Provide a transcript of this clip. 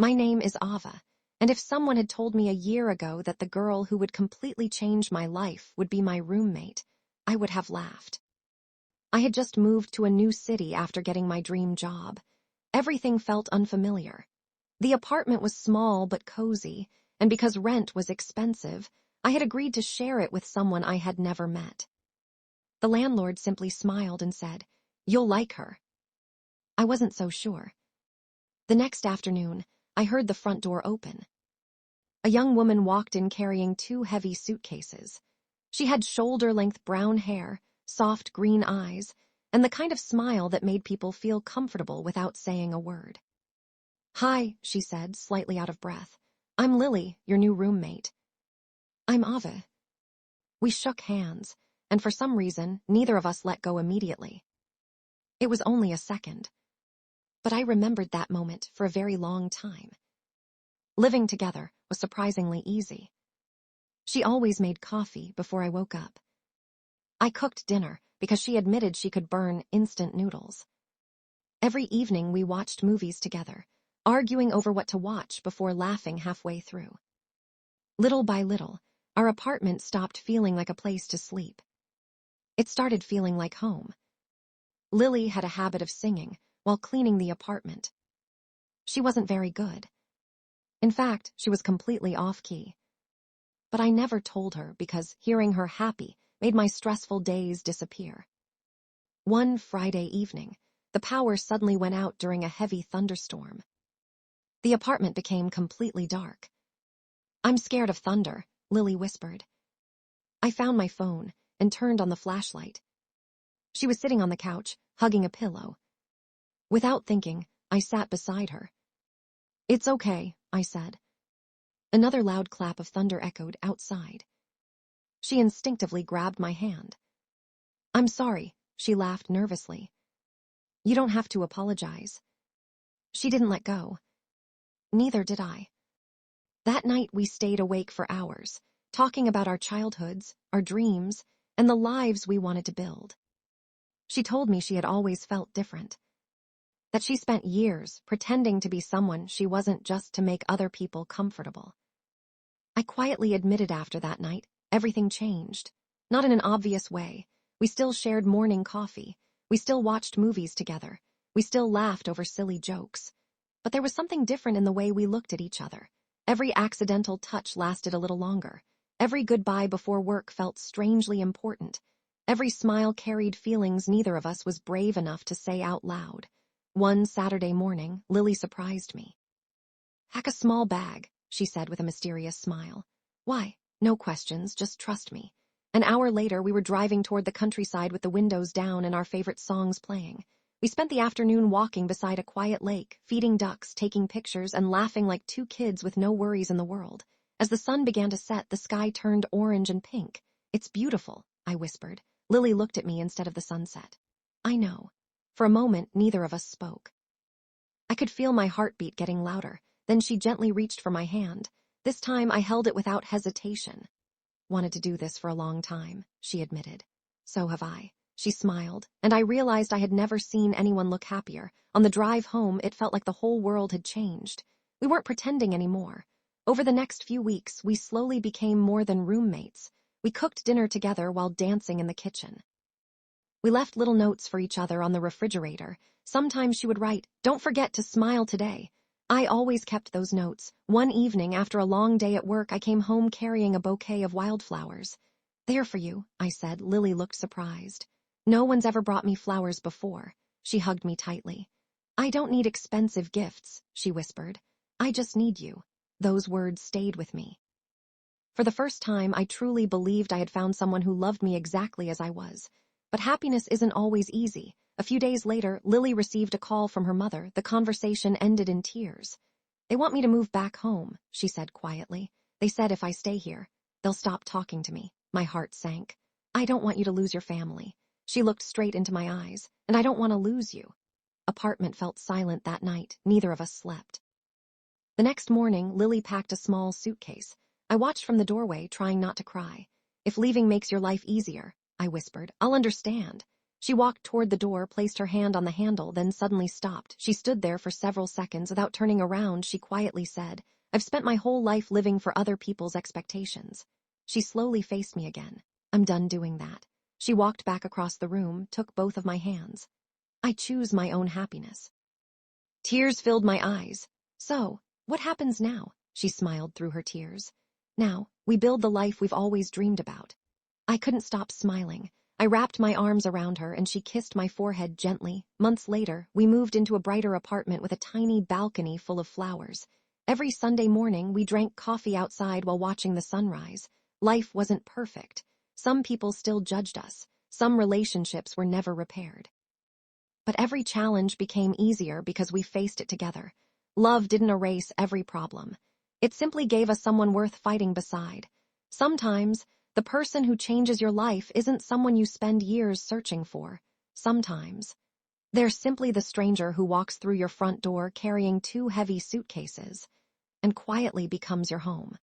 My name is Ava, and if someone had told me a year ago that the girl who would completely change my life would be my roommate, I would have laughed. I had just moved to a new city after getting my dream job. Everything felt unfamiliar. The apartment was small but cozy, and because rent was expensive, I had agreed to share it with someone I had never met. The landlord simply smiled and said, "You'll like her." I wasn't so sure. The next afternoon, I heard the front door open. A young woman walked in carrying 2 heavy suitcases. She had shoulder-length brown hair, soft green eyes, and the kind of smile that made people feel comfortable without saying a word. "Hi," she said, slightly out of breath. "I'm Lily, your new roommate." "I'm Ava." We shook hands, and for some reason, neither of us let go immediately. It was only a second. But I remembered that moment for a very long time. Living together was surprisingly easy. She always made coffee before I woke up. I cooked dinner because she admitted she could burn instant noodles. Every evening we watched movies together, arguing over what to watch before laughing halfway through. Little by little, our apartment stopped feeling like a place to sleep. It started feeling like home. Lily had a habit of singing while cleaning the apartment. She wasn't very good. In fact, she was completely off-key. But I never told her because hearing her happy made my stressful days disappear. One Friday evening, the power suddenly went out during a heavy thunderstorm. The apartment became completely dark. "I'm scared of thunder," Lily whispered. I found my phone and turned on the flashlight. She was sitting on the couch, hugging a pillow. Without thinking, I sat beside her. "It's okay," I said. Another loud clap of thunder echoed outside. She instinctively grabbed my hand. "I'm sorry," she laughed nervously. "You don't have to apologize." She didn't let go. Neither did I. That night we stayed awake for hours, talking about our childhoods, our dreams, and the lives we wanted to build. She told me she had always felt different. That she spent years pretending to be someone she wasn't just to make other people comfortable. I quietly admitted after that night, everything changed. Not in an obvious way. We still shared morning coffee. We still watched movies together. We still laughed over silly jokes. But there was something different in the way we looked at each other. Every accidental touch lasted a little longer. Every goodbye before work felt strangely important. Every smile carried feelings neither of us was brave enough to say out loud. One Saturday morning, Lily surprised me. "Pack a small bag," she said with a mysterious smile. "Why? No questions, just trust me." An hour later, we were driving toward the countryside with the windows down and our favorite songs playing. We spent the afternoon walking beside a quiet lake, feeding ducks, taking pictures, and laughing like 2 kids with no worries in the world. As the sun began to set, the sky turned orange and pink. "It's beautiful," I whispered. Lily looked at me instead of the sunset. "I know." For a moment, neither of us spoke. I could feel my heartbeat getting louder. Then she gently reached for my hand. This time I held it without hesitation. "Wanted to do this for a long time," she admitted. "So have I." She smiled, and I realized I had never seen anyone look happier. On the drive home, it felt like the whole world had changed. We weren't pretending anymore. Over the next few weeks, we slowly became more than roommates. We cooked dinner together while dancing in the kitchen. We left little notes for each other on the refrigerator. Sometimes she would write, "Don't forget to smile today." I always kept those notes. One evening, after a long day at work, I came home carrying a bouquet of wildflowers. "There for you," I said. Lily looked surprised. "No one's ever brought me flowers before." She hugged me tightly. "I don't need expensive gifts," she whispered. "I just need you." Those words stayed with me. For the first time, I truly believed I had found someone who loved me exactly as I was. But happiness isn't always easy. A few days later, Lily received a call from her mother. The conversation ended in tears. "They want me to move back home," she said quietly. "They said if I stay here, they'll stop talking to me." My heart sank. "I don't want you to lose your family." She looked straight into my eyes. "And I don't want to lose you." Apartment felt silent that night. Neither of us slept. The next morning, Lily packed a small suitcase. I watched from the doorway, trying not to cry. "If leaving makes your life easier," I whispered, "I'll understand." She walked toward the door, placed her hand on the handle, then suddenly stopped. She stood there for several seconds. Without turning around, she quietly said, "I've spent my whole life living for other people's expectations." She slowly faced me again. "I'm done doing that." She walked back across the room, took both of my hands. "I choose my own happiness." Tears filled my eyes. "So, what happens now?" She smiled through her tears. "Now, we build the life we've always dreamed about." I couldn't stop smiling. I wrapped my arms around her and she kissed my forehead gently. Months later, we moved into a brighter apartment with a tiny balcony full of flowers. Every Sunday morning, we drank coffee outside while watching the sunrise. Life wasn't perfect. Some people still judged us. Some relationships were never repaired. But every challenge became easier because we faced it together. Love didn't erase every problem. It simply gave us someone worth fighting beside. Sometimes, the person who changes your life isn't someone you spend years searching for. Sometimes, they're simply the stranger who walks through your front door carrying 2 heavy suitcases and quietly becomes your home.